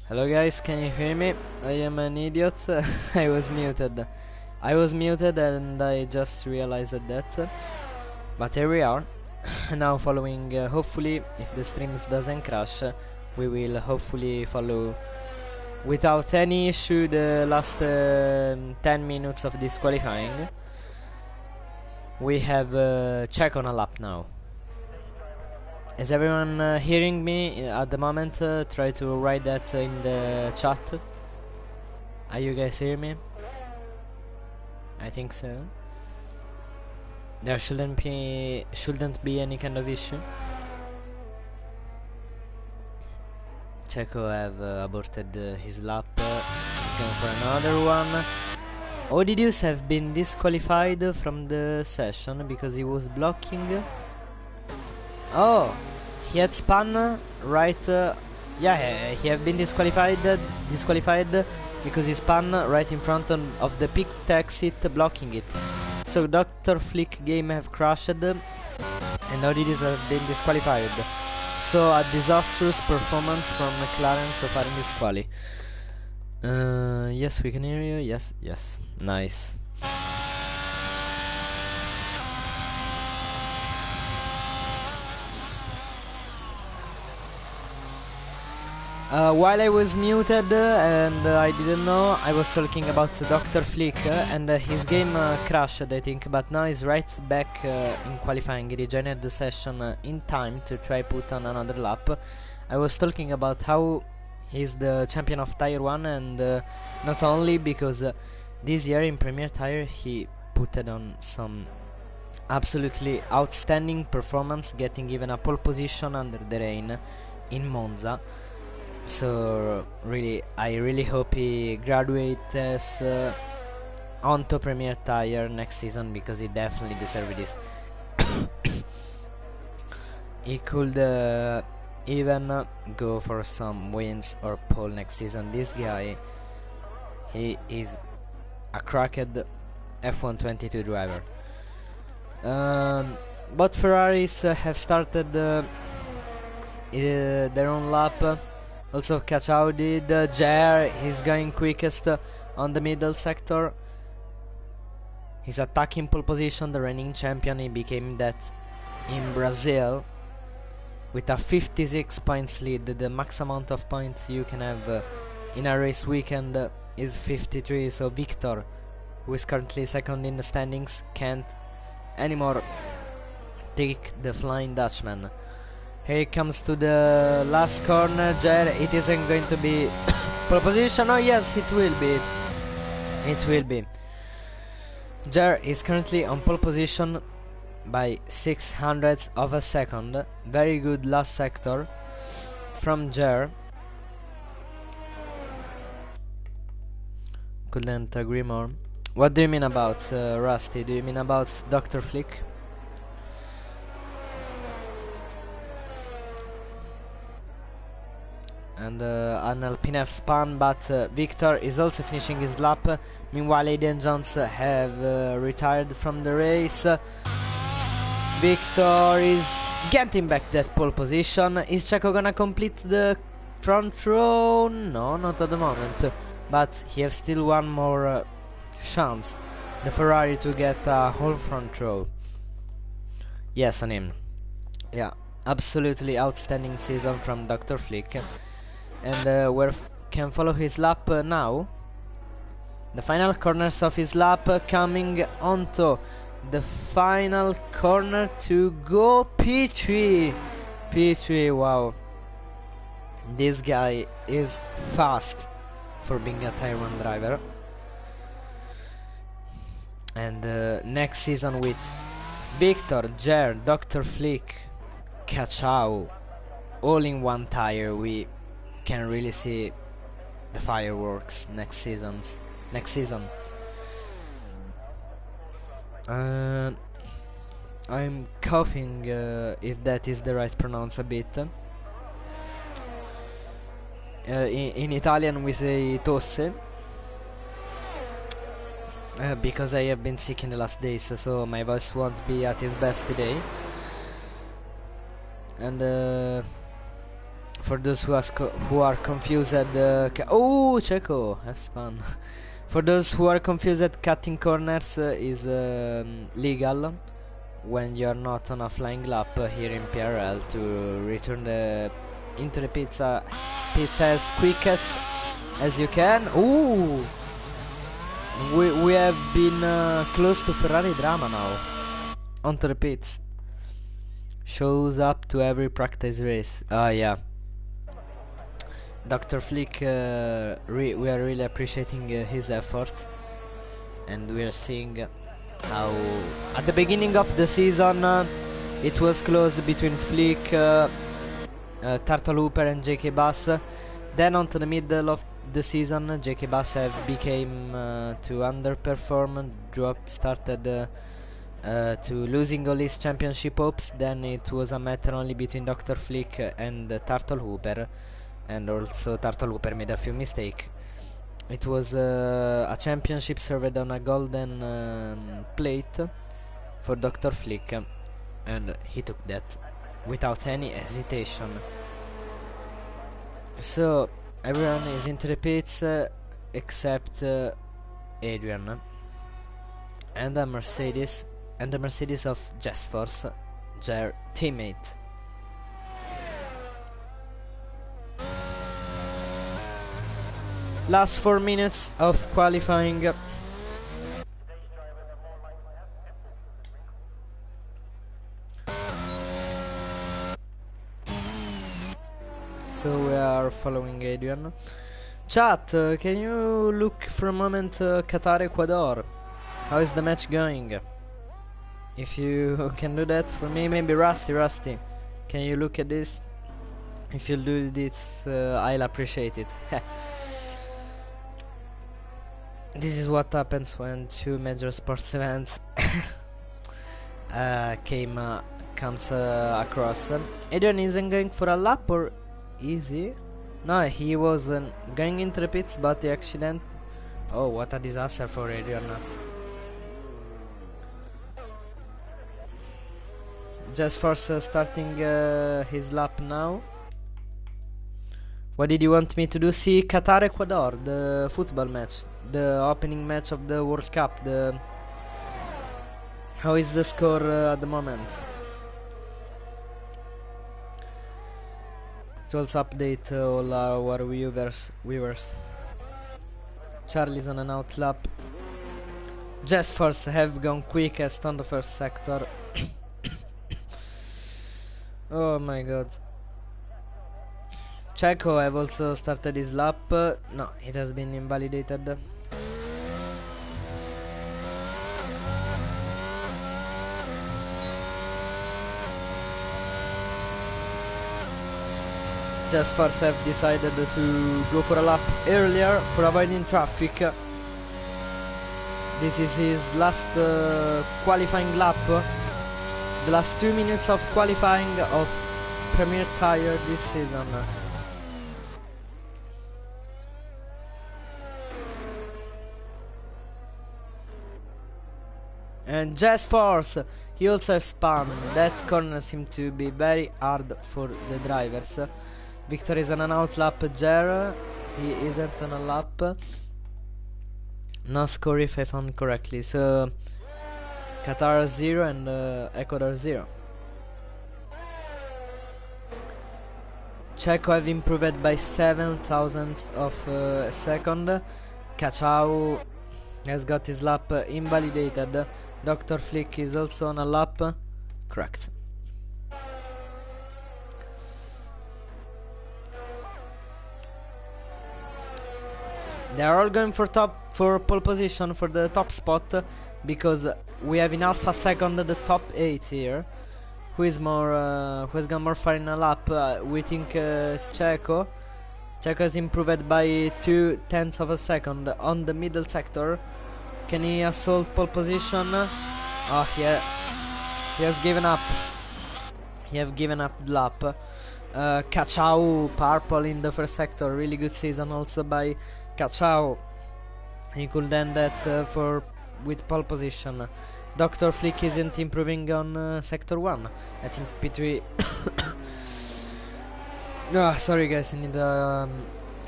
Hello guys, can you hear me? I am an idiot. I was muted. I was muted and I just realized that. But here we are. Now following, hopefully, if the streams doesn't crash, we will hopefully follow without any issue the last 10 minutes of disqualifying. We have check on a lap now. Is everyone hearing me at the moment? Try to write that in the chat. Are you guys hearing me? I think so. There shouldn't be any kind of issue. Checo have aborted his lap. He's going for another one. Odidius have been disqualified from the session because he was blocking. Oh, he had spun right. Yeah, he have been disqualified because he spun right in front of the pit exit, blocking it. So Dr. Flick game have crashed, and Odidius have been disqualified. So a disastrous performance from McLaren so far in this quali. Yes, we can hear you. Yes, nice. While I was muted and I didn't know, I was talking about Dr. Flick and his game crashed, I think, but now he's right back in qualifying. He rejoined the session in time to try put on another lap. I was talking about how he's the champion of Tier 1 and not only because this year in Premier Tire he put on some absolutely outstanding performance, getting even a pole position under the rain in Monza. So really, I really hope he graduates onto Premier Tire next season because he definitely deserves this. He could even go for some wins or pole next season. This guy, he is a cracked F1 22 driver. Both Ferraris have started their own lap. Also Cacciao did. Jer is going quickest on the middle sector. He's attacking pole position, the reigning champion. He became that in Brazil with a 56 points lead. The max amount of points you can have in a race weekend is 53. So Victor, who is currently second in the standings, can't anymore take the Flying Dutchman. Here he comes to the last corner. Jer, it isn't going to be pole position. Oh yes, it will be. It will be. Jer is currently on pole position by 600ths of a second. Very good last sector from Jer. Couldn't agree more. What do you mean about Rusty? Do you mean about Dr. Flick? And an Alpine F spun, but Victor is also finishing his lap. Meanwhile, Aiden Jones have retired from the race. Victor is getting back that pole position. Is Checo gonna complete the front row? No, not at the moment. But he has still one more chance. The Ferrari to get a whole front row. Yes, on him. Yeah, absolutely outstanding season from Dr. Flick. And we can follow his lap now. The final corners of his lap coming onto the final corner to go P3. P3, wow. This guy is fast for being a Tier 1 driver. And next season with Victor, Jer, Dr. Flick, Cacciao, all in one tire, we can really see the fireworks next season. I'm coughing, if that is the right pronounce a bit. In Italian we say tosse, because I have been sick in the last days, so my voice won't be at its best today. And For those who are confused at the oh, Checo has fun. For those who are confused, at cutting corners is legal when you are not on a flying lap here in PRL to return into the pizza as quickest as you can. Ooh, we have been close to Ferrari drama now. Onto the pits. Shows up to every practice race. Ah, yeah. Dr. Flick, we are really appreciating his efforts, and we are seeing how at the beginning of the season it was close between Flick, Turtle Hooper and JK Bass. Then onto the middle of the season, JK Bass became to underperform. Drop started to losing all his championship hopes. Then it was a matter only between Dr. Flick and Turtle Hooper. And also Turtle Hooper made a few mistakes. It was a championship served on a golden plate for Dr. Flick, and he took that without any hesitation. So everyone is into the pits except Adrian and the Mercedes of Just Force, their teammate. Last 4 minutes of qualifying. So we are following Adrian. Chat, can you look for a moment Qatar Ecuador? How is the match going? If you can do that for me, maybe Rusty, can you look at this? If you do this, I'll appreciate it. This is what happens when two major sports events comes across. Adrian isn't going for a lap, or is he? No, he was going into the pits, but the accident. Oh, what a disaster for Adrian. Just Force starting his lap now. What did you want me to do? See Qatar Ecuador, the football match, the opening match of the World Cup. How is the score at the moment? To also update all our viewers. Charlie's on an out lap. Just Force have gone quickest on the first sector. Oh my god. Checo have also started his lap. No, it has been invalidated. Just Force have decided to go for a lap earlier for avoiding traffic. This is his last qualifying lap. The last 2 minutes of qualifying of Premier Tire this season. And Just Force, he also has spun. That corner seemed to be very hard for the drivers. Victor is on an out lap there. He isn't on a lap. No score if I found correctly. So Qatar 0 and Ecuador 0. Checo have improved by 7 thousandths of a second. Cachao has got his lap invalidated. Dr. Flick is also on a lap. Correct. They are all going for pole position for the top spot, because we have in half a second the top 8 here. Who has gone more far in a lap? We think Checo. Checo has improved by 0.2 of a second on the middle sector. Can he assault pole position? Oh, yeah. He has given up. He have given up the lap. Cachao, purple in the first sector. Really good season also by Cachao. He could end that with pole position. Dr. Flick isn't improving on sector 1. I think P3 Ah, sorry guys, I need a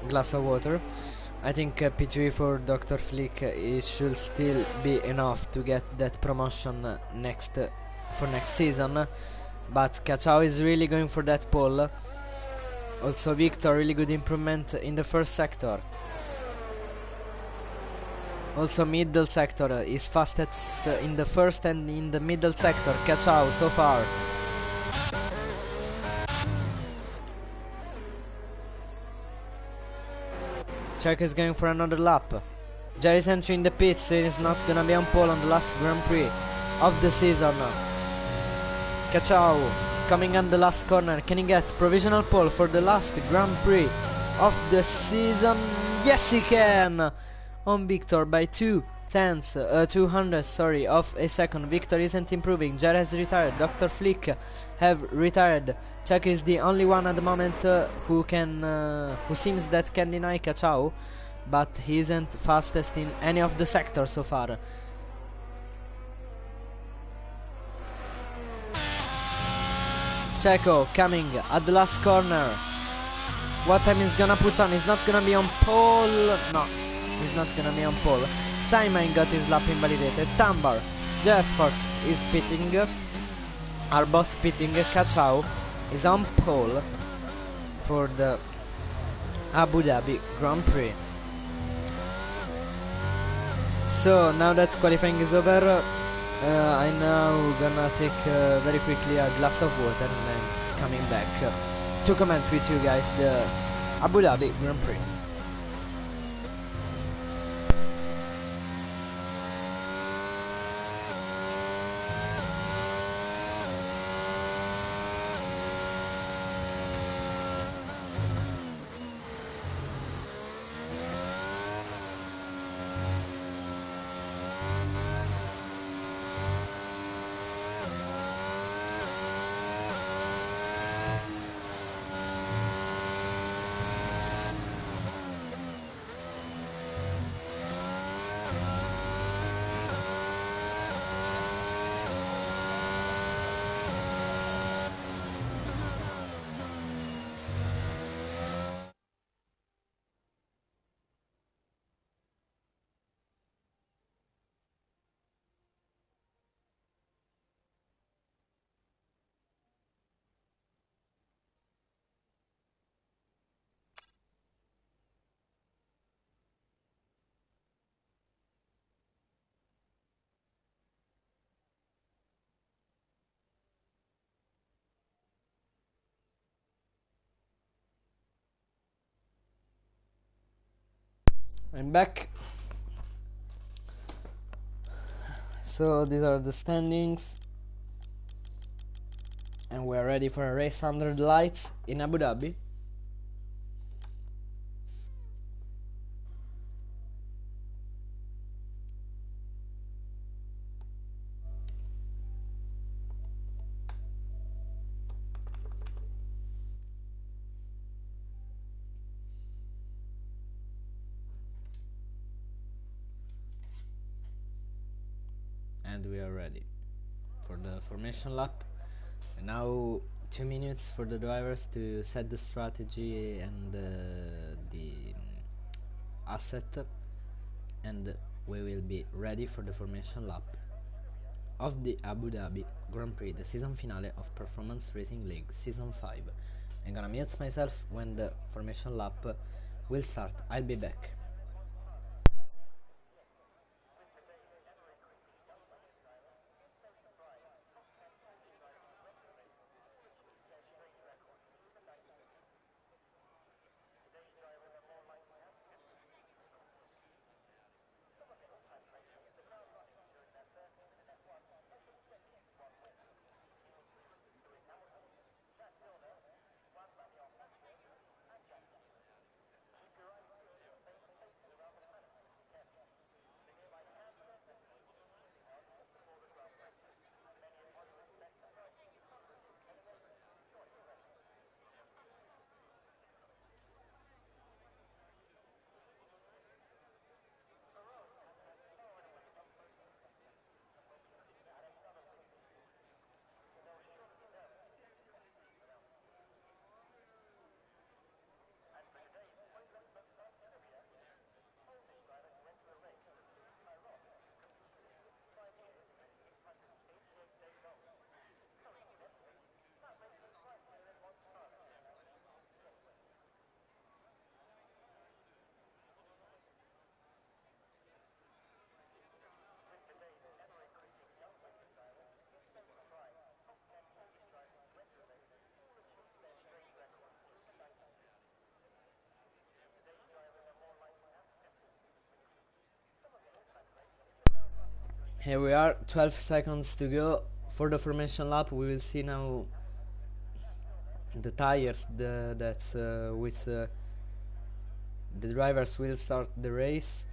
glass of water. I think P3 for Dr. Flick it should still be enough to get that promotion for next season. But Cachao is really going for that pole. Also Victor, really good improvement in the first sector. Also middle sector is fastest in the first and in the middle sector. Cachao so far. Checo is going for another lap. Jerry's entering the pits. He is not gonna be on pole on the last Grand Prix of the season. Cachao coming on the last corner. Can he get provisional pole for the last Grand Prix of the season? Yes, he can! On Victor by 200 of a second. Victor isn't improving. Jerry has retired. Dr. Flick have retired. Checo is the only one at the moment who seems that can deny Cachao, but he isn't fastest in any of the sectors so far. Checo coming at the last corner. What time is gonna put on? He's not gonna be on pole. No, he's not gonna be on pole. Steinman got his lap invalidated. Tambar, Jasforce is pitting. Are both pitting. Cachao is on pole for the Abu Dhabi Grand Prix. So now that qualifying is over, I'm now gonna take very quickly a glass of water and then coming back to comment with you guys the Abu Dhabi Grand Prix. I'm back. So these are the standings, and we're ready for a race under the lights in Abu Dhabi. And we are ready for the formation lap. And now 2 minutes for the drivers to set the strategy and the asset, and we will be ready for the formation lap of the Abu Dhabi Grand Prix, the season finale of Performance Racing League Season 5. I'm gonna mute myself when the formation lap will start. I'll be back. Here we are, 12 seconds to go for the formation lap. We will see now the tires with the drivers will start the race.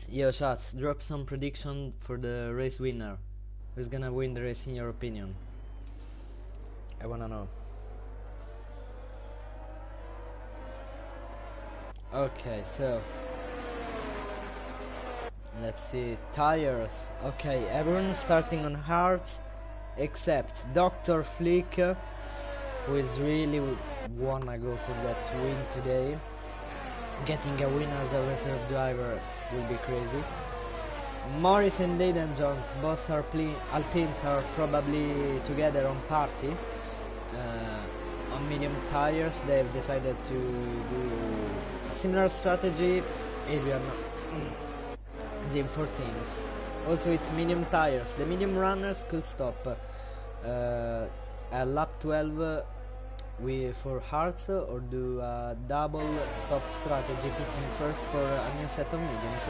Yo chat, drop some prediction for the race winner. Who's gonna win the race in your opinion? I wanna know. Okay, so let's see, tires. Okay, everyone's starting on hards except Dr. Flick, who is really wanna go for that win today. Getting a win as a reserve driver will be crazy. Morris and Leighton Jones, both are Alpines, are probably together on party. On medium tires, they've decided to do a similar strategy. Adrian is in 14th. Also, it's medium tires. The medium runners could stop at lap 12 for hards, or do a double stop strategy, pitting first for a new set of mediums,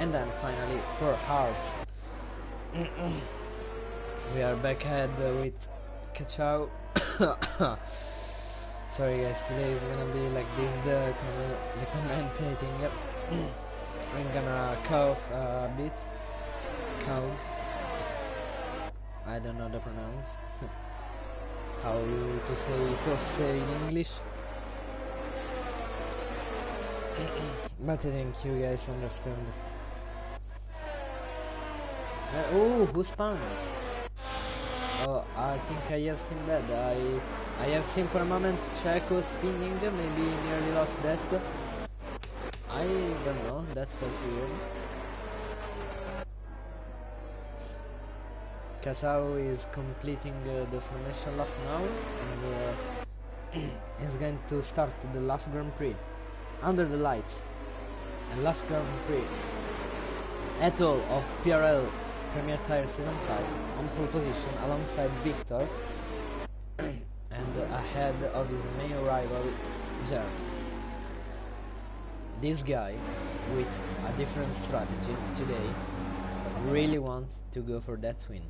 and then finally for hards. We are back ahead with Kachao. Sorry guys, today is gonna be like this, the commentating. I'm gonna cough a bit. I don't know the pronounce. How to say tosse in English. But I think you guys understand. Oh, who spun? Oh, I think I have seen that. I have seen for a moment Checo spinning, maybe nearly lost that. I don't know, that felt weird. Kachao is completing the formation lap now, and is going to start the last Grand Prix under the lights. And last Grand Prix at all of PRL Premier Tire Season 5 on pole position alongside Victor and ahead of his main rival Jer. This guy, with a different strategy today, really wants to go for that win.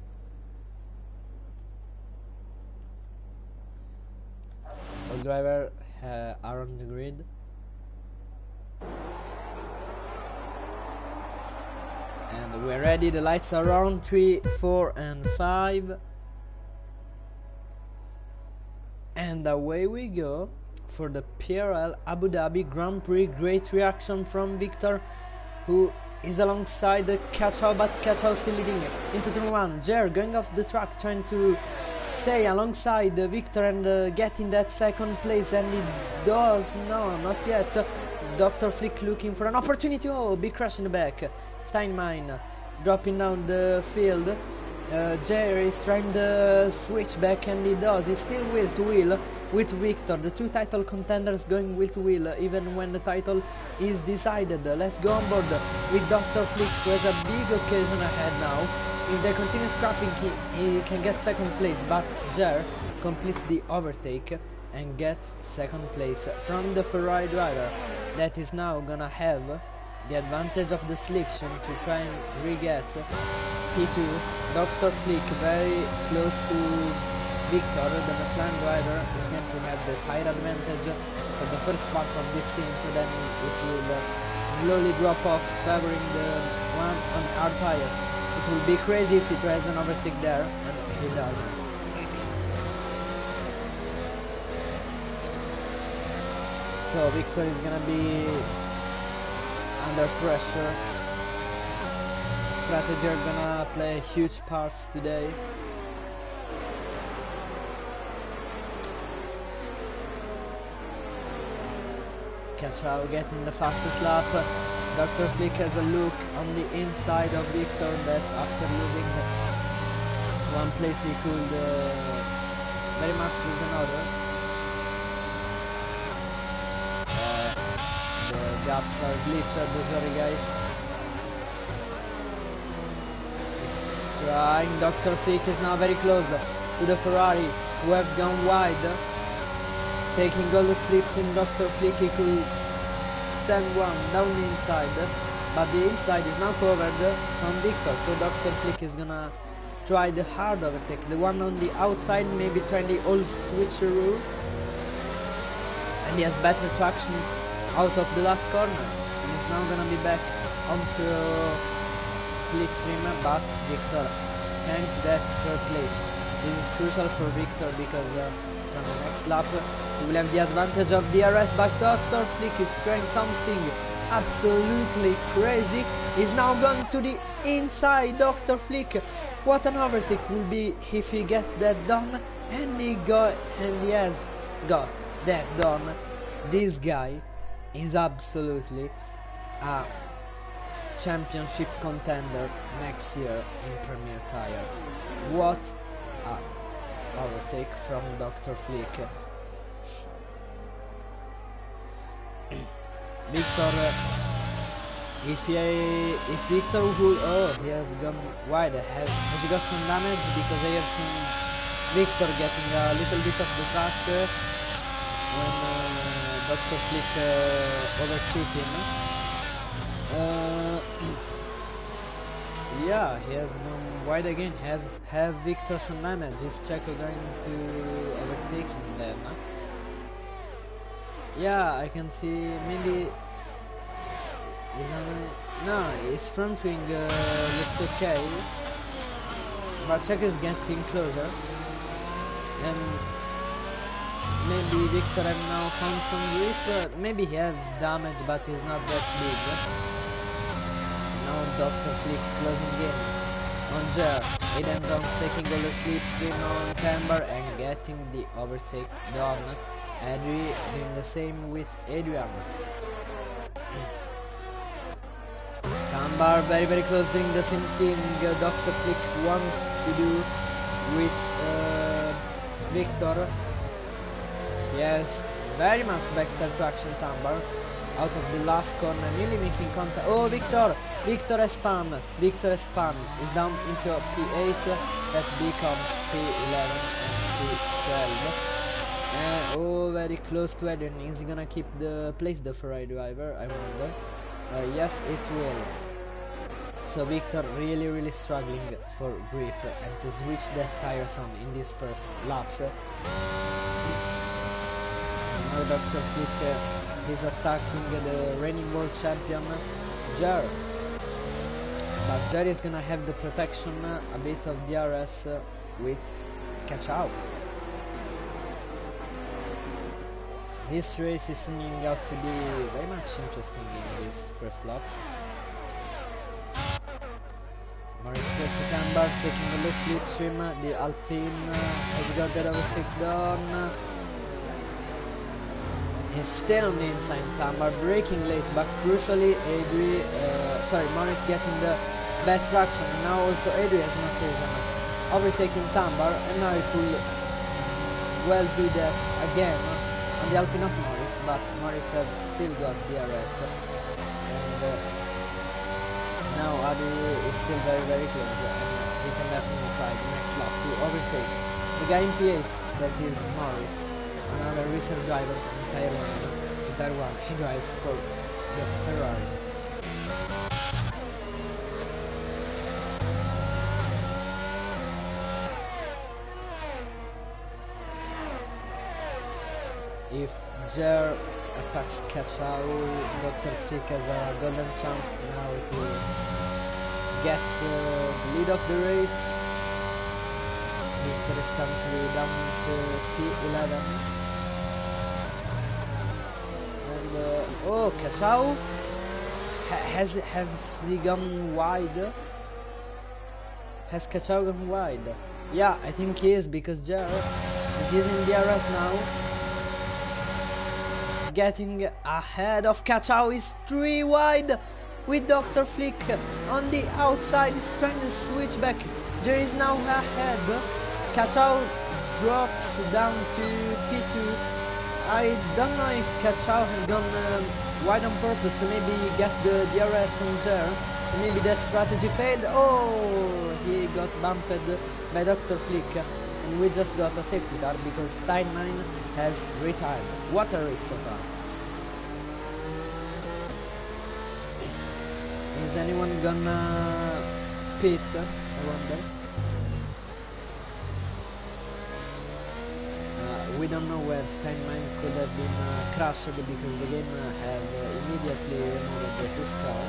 All drivers are on the grid. And we're ready, the lights are on, 3, 4 and 5. And away we go for the PRL Abu Dhabi Grand Prix. Great reaction from Victor, who is alongside Kachao, but Kachao still leading into turn 1. Jer going off the track, trying to stay alongside Victor and get in that second place, and he does. No, not yet. Dr. Flick looking for an opportunity. Oh, big crash in the back. Steinmine dropping down the field. Jerry is trying to switch back, and he does. He's still wheel to wheel with Victor. The two title contenders going wheel to wheel even when the title is decided. Let's go on board with Dr. Flick, who has a big occasion ahead now. If they continue scrapping, he can get second place, but Jer completes the overtake and gets second place from the Ferrari driver that is now gonna have the advantage of the selection to try and re-get P2. Dr. Flick very close to Victor. The McLaren driver is going to have the tire advantage for the first part of this stint, then it will slowly drop off, favoring the one on hard tires. It will be crazy if he tries an overtake there, and he doesn't. So Victor is gonna be under pressure. Strategy are gonna play a huge part today. Kachao getting the fastest lap. Dr. Flick has a look on the inside of Victor, that after losing one place he could very much lose another. The gaps are glitched, sorry guys. He's trying. Dr. Flick is now very close to the Ferrari, who have gone wide. Taking all the slips in Dr. Flick, he could send one down the inside. but the inside is now covered from Victor, so Dr. Flick is gonna try the hard overtake, the one on the outside, maybe try the old switcheroo, and he has better traction out of the last corner, and he's now gonna be back onto slipstream, but Victor hangs that third place. This is crucial for Victor because from the next lap he will have the advantage of DRS, but Dr. Flick is trying something absolutely crazy. He's now going to the inside. Dr. Flick, what an overtake will be if he gets that done, and he has got that done. This guy is absolutely a championship contender next year in Premier Tire. What a overtake from Dr. Flick. Victor, if Victor would, he has gone wide. Has he got some damage? Because I have seen Victor getting a little bit of the track when Dr. Flick overtook him. Yeah, he has gone wide again. Have Victor some damage? Is Checo going to overtake him then? Yeah, I can see maybe. No, his front wing looks okay, but Checo is getting closer, and maybe Victor have now found some grip. Maybe he has damage, but it's not that big. Now Dr. Flick closing in on Jer. Eden Jones taking all the slipstream on Camber and getting the overtake done. Adri doing the same with Adrian. Camber very close, doing the same thing Dr. Flick wants to do with Victor. Yes, very much better traction Camber out of the last corner, nearly making contact. Oh, Victor has spun. Victor has spun. Is down into P8. That becomes P11 and P12. Oh, very close to Adrian. Is he gonna keep the place the Ferrari driver? I wonder. Yes, it will. So Victor really struggling for grip and to switch the tires on in these first laps. Now Dr. Flick is attacking the reigning world champion Jer. But Jer is gonna have the protection, a bit of DRS with catch out. This race is turning out to be very much interesting in these first laps. Morris goes to Camber, taking a low slipstream. The Alpine has got that overtake done. He's still on the inside. Camber braking late, but crucially Morris getting the best traction. Now also Adri has an occasion overtaking Camber, and now he could well do that again on the Alpine of Morris, but Morris has still got DRS, and now Adi is still very close, and he can definitely try the next lap to overtake the guy in P8, that is Morris, another recent driver from Taiwan. He drives for the Ferrari. If Jer attacks Kachao, Dr. Flick has a golden chance now to get the lead of the race. Victor is currently down to P11. And Kachao has he gone wide? Has Kachao gone wide? Yeah, I think he is, because Jer is using DRS now. Getting ahead of Kachao, is 3 wide with Dr. Flick on the outside. He's trying to switch back. Jer is now ahead. Kachao drops down to P2. I don't know if Kachao has gone wide on purpose to maybe get the DRS on Jer. Maybe that strategy failed. Oh, he got bumped by Dr. Flick. And we just got a safety car because Steinmine has retired. What a race so far. Is anyone gonna pit? I wonder. We don't know where Steinman could have been crashed because the game have immediately removed his car.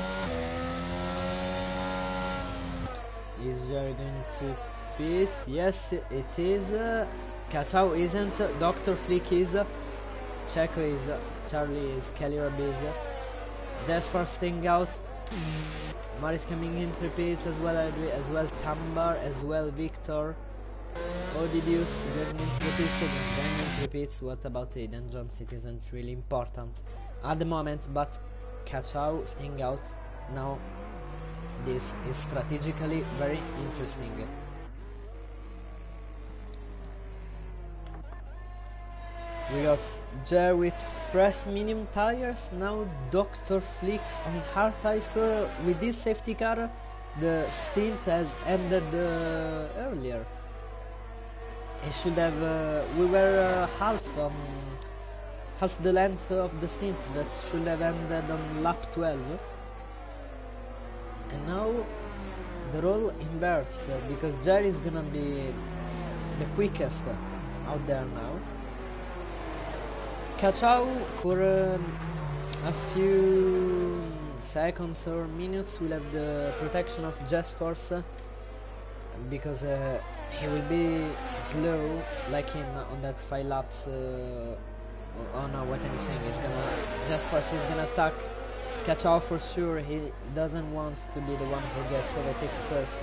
Is there going to pit? Yes, it is. Kachao isn't. Dr. Flick is. Checo is. Charlie is. Kelly Rabb is. Jasper staying out. Maris coming in 3 pits as well Tambar, as well Victor. Odidius going into the pits, going into the pits. What about Aiden Jones? It isn't really important at the moment, but Kachao staying out now. This is strategically very interesting. We got Jer with fresh medium tires. Now Dr. Flick on hard tires. So with this safety car, the stint has ended earlier. It should have. We were half the length of the stint. That should have ended on lap 12. And now the role inverts because Jerry is gonna be the quickest out there now. Kachao for a few seconds or minutes will have the protection of Just Force because he will be slow like him on that 5 laps. Oh no, what I'm saying is Just Force is gonna attack Kachao for sure. He doesn't want to be the one who gets overtaken first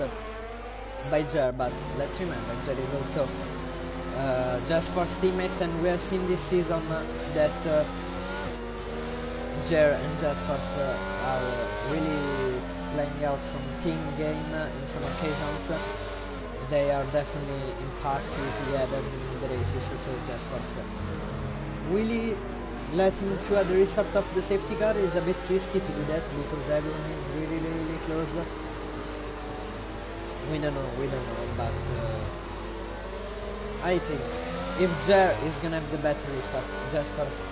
by Jer, but let's remember Jer is also Just Force teammate, and we have seen this season that Jer and Just Force are really playing out some team game in some occasions. They are definitely in party together in the races, so Just Force really letting through at the restart of the safety car is a bit risky to do that because everyone is really close. We don't know, but I think if Jer is gonna have the better restart, Just Force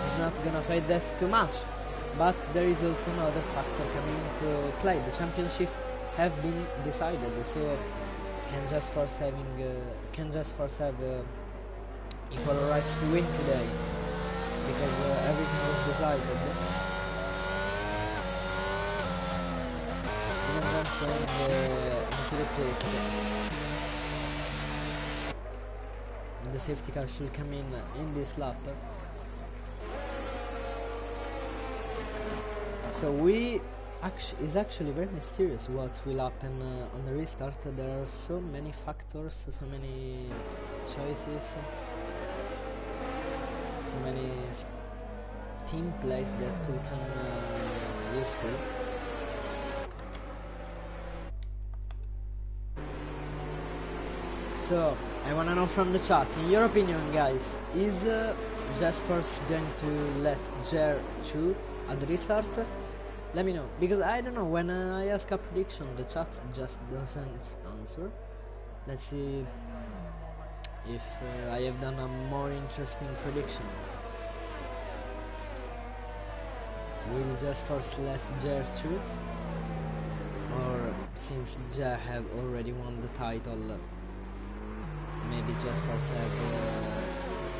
is not gonna fight that too much. But there is also another factor coming into play. The championship have been decided, so can Just Force have equal rights to win today? Because everything was decided. Even jump into the pit. The safety car should come in this lap. So it's actually very mysterious what will happen on the restart. There are so many factors, so many choices. So many team plays that could come useful. So I wanna know from the chat, in your opinion, guys, is Just Force going to let Jer through at the restart? Let me know, because I don't know, when I ask a prediction the chat just doesn't answer. Let's see if I have done a more interesting prediction. Will Just Force let Jer through? Or since Jer have already won the title, maybe Just Force have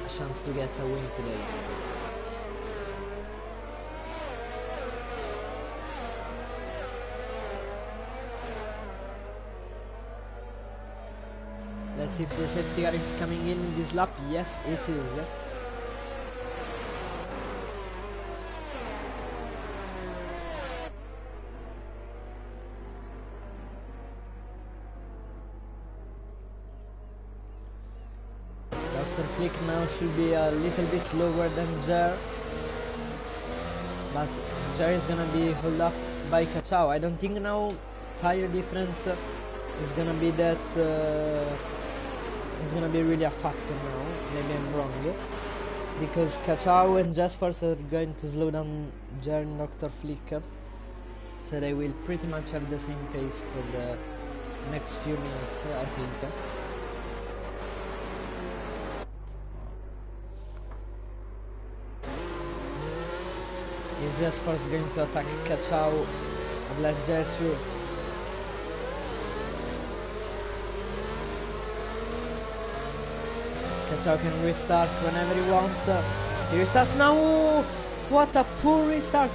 a chance to get a win today. Let's see if the safety car is coming in this lap. Yes, it is. Dr. Flick now should be a little bit lower than Jer, but Jer is gonna be held up by Kachao. I don't think now tire difference is gonna be that it's gonna be really a factor now. Maybe I'm wrong, because Kachao and Just Force are going to slow down Jer and Dr. Flick, so they will pretty much have the same pace for the next few minutes, I think. Is Just Force going to attack Kachao I've let Jer through. Kachao can restart whenever he wants. He restarts now. What a poor restart.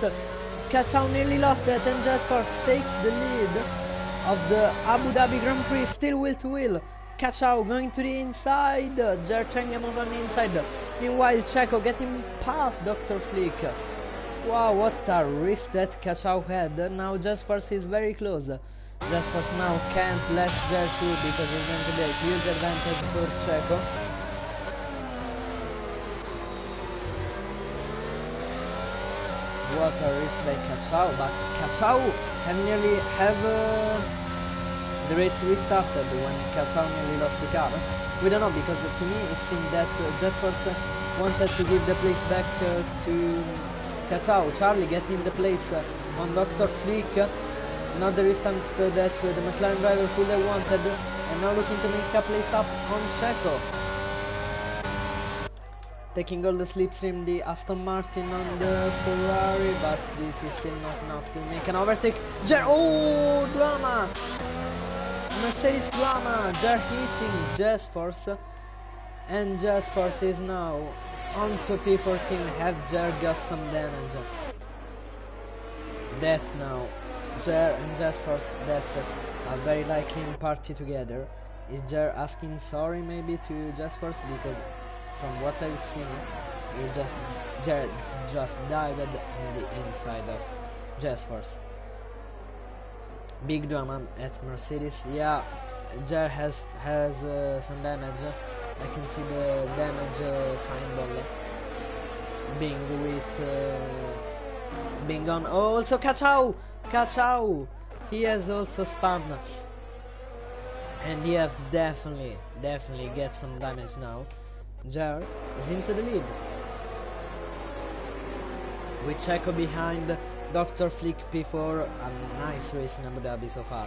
Kachao nearly lost it, and Jasper takes the lead of the Abu Dhabi Grand Prix, still wheel to wheel. Kachao going to the inside. Jer trying to move on the inside. Meanwhile, Checo getting past Dr. Flick. Wow, what a risk that Kachao had. Now Jasper is very close. Jasper now can't let Jer through because it's going to be a huge advantage for Checo. What a risk by Kachao, but Kachao nearly have the race restarted when Kachao nearly lost the car. We don't know, because to me it seemed that Jasper wanted to give the place back to Kachao. Charlie getting the place on Dr. Flick, not the restart that the McLaren driver could have wanted, and now looking to make a place up on Checo. Taking all the slipstream, the Aston Martin on the Ferrari, but this is still not enough to make an overtake. Oh, drama! Mercedes drama! Jer hitting Jasforce, and Jasforce is now onto P14. Have Jer got some damage? Death now. Jer and Jasforce, that's a very likely party together. Is Jer asking sorry maybe to Jasforce? Because from what I've seen, Jer just dived on the inside of Jasforce. Big drama at Mercedes. Yeah, Jer has some damage. I can see the damage symbol being on. Oh, also Kachao! He has also spun, and he have definitely get some damage now. Jer is into the lead, with Checo behind Dr. Flick P4. A nice race in Abu Dhabi so far.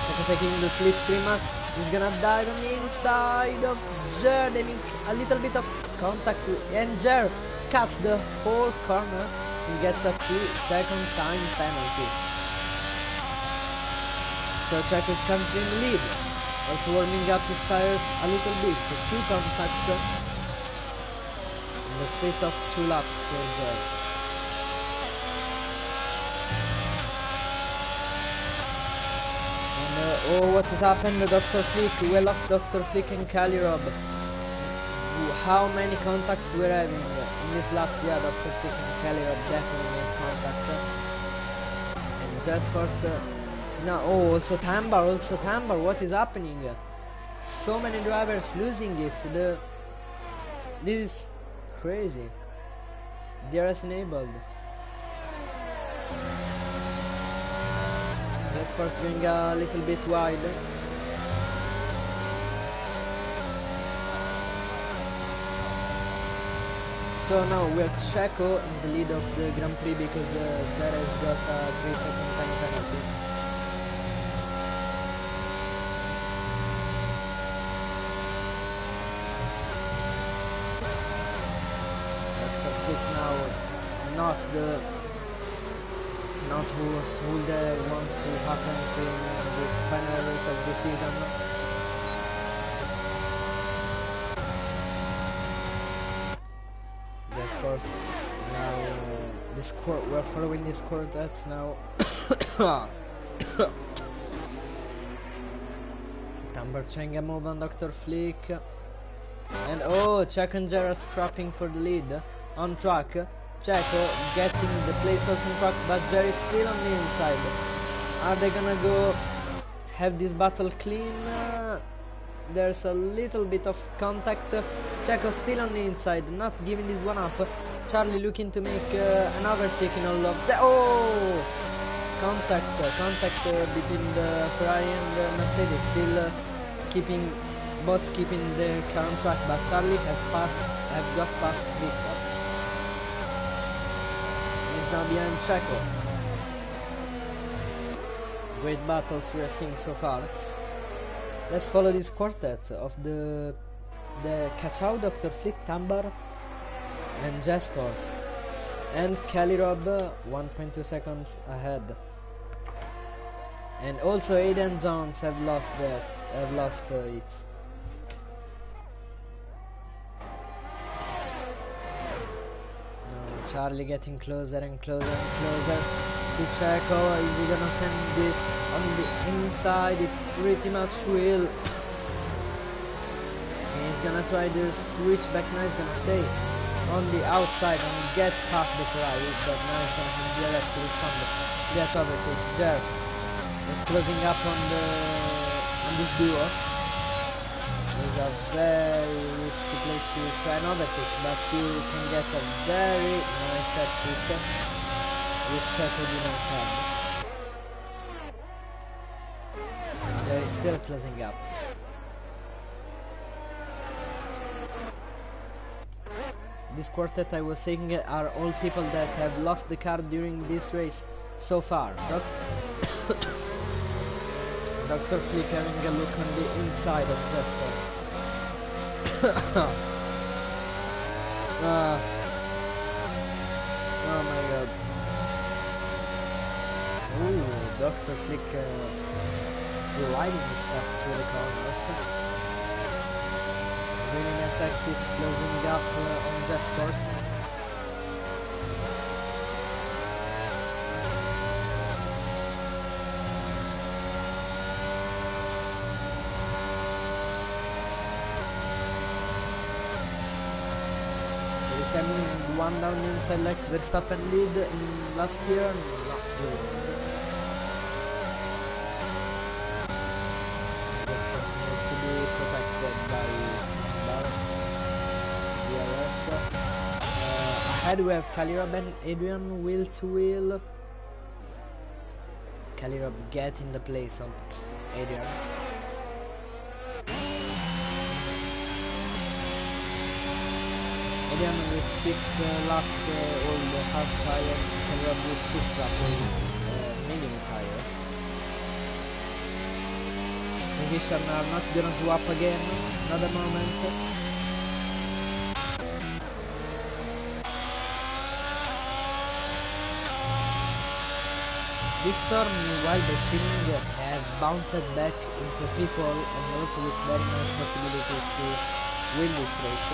Checo taking the slipstream. He's gonna dive on the inside of Jer. They make a little bit of contact, and Jer cuts the whole corner and gets a 2-second time penalty. So Checo is currently in the lead, also warming up his tires a little bit. So 2 contacts in the space of 2 laps for Jer. And oh, what has happened? Dr. Flick, we lost Dr. Flick and Kalirob. How many contacts we're having in this lap? Yeah, Dr. Flick and Kalirob definitely made contact. And just for no, oh, also Tambar, what is happening? So many drivers losing it. This is crazy. DRS enabled. Just first going a little bit wide. So now we have Checo in the lead of the Grand Prix because Jer has got a 3-second time penalty. Now not what would want to happen to this final race of the season. Yes, first now this we're following this quartet now. Tambar trying a move on Dr. Flick, and oh, Checo and Jer are scrapping for the lead on track. Checo getting the place also on track, but Jer is still on the inside. Are they gonna go have this battle clean? There's a little bit of contact. Checo still on the inside, not giving this one up. Charlie looking to make an overtake in all of the contact between the Ferrari and the Mercedes. Still both keeping the car on track, but Charlie have got past Victor. He's now behind Checo. Great battles we are seeing so far. Let's follow this quartet of the Kachao, Dr. Flick, Tambar, and Jaspers and Calirob 1.2 seconds ahead. And also Aiden Jones have lost it. Now Charlie getting closer and closer and closer to Checo. Is he gonna send this on the inside? It pretty much will. He's gonna try the switch back. Now he's gonna stay on the outside and get past the Ferrari, but now he's gonna have the rest to respond. Get overtake. Jer is closing up on this duo. It's a very risky place to try an overtake, but you can get a very nice exit, which Checo did not have. Jer is still closing up. This quartet I was saying are all people that have lost the car during this race so far. Dr. Flick having a look on the inside of Jaspers. Oh my god. Ooh, Dr. Flick sliding stuff through the corners. Really nice exit, closing up on Jaspers. One down inside like Verstappen lead in last year, not good. Jaspers needs to be protected by DRS. Ahead we have Calirob and Adrian wheel to wheel. Calirob getting the place on Adrian. Adrian with 6 laps old half tires, Calirob with 6 laps old medium tires. Position are not gonna swap again, another moment. Victor, meanwhile by spinning, have bounced back into people and also with very nice possibilities to win this race,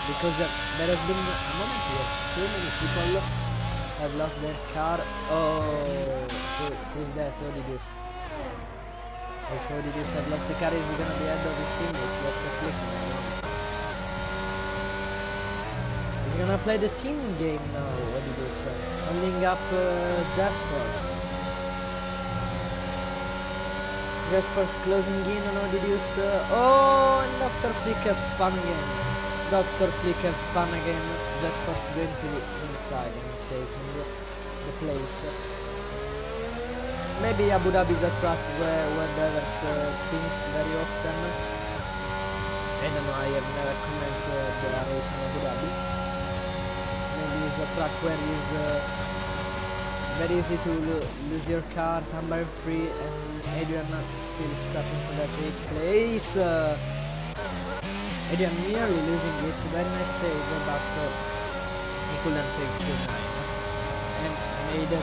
because there has been a moment where so many people have lost their car. Oh, who's that? Odidus. If Odidus have lost the car, is he gonna be ahead of his teammates? That's the flicking. He's gonna play the team game now, Odidus, holding up Jaspers. Jaspers closing in on Odidus. Oh, and Dr. Flick have spun again. Dr. Flick have spun again. Jaspers going to the inside and taking the place. Maybe Abu Dhabi is a track where drivers spins very often. I don't know, I have never commented the race in Abu Dhabi. Maybe it's a track where it's very easy to lose your car, number 3, and Adrian still scrapping for that 8th place. Adrian nearly losing it, very nice save, but he couldn't save Q9. And made a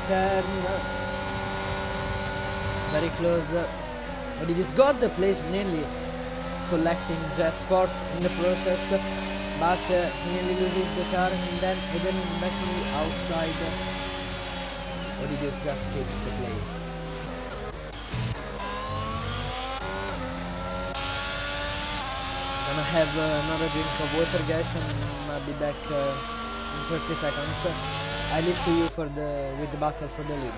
turn, very close. But he just got the place, nearly collecting Jaspers in the process, but he nearly loses the car, and then Adrian back on the outside. Odidus just keeps the place. Gonna have another drink of water, guys, and I'll be back in 30 seconds. I leave to you with the battle for the lead.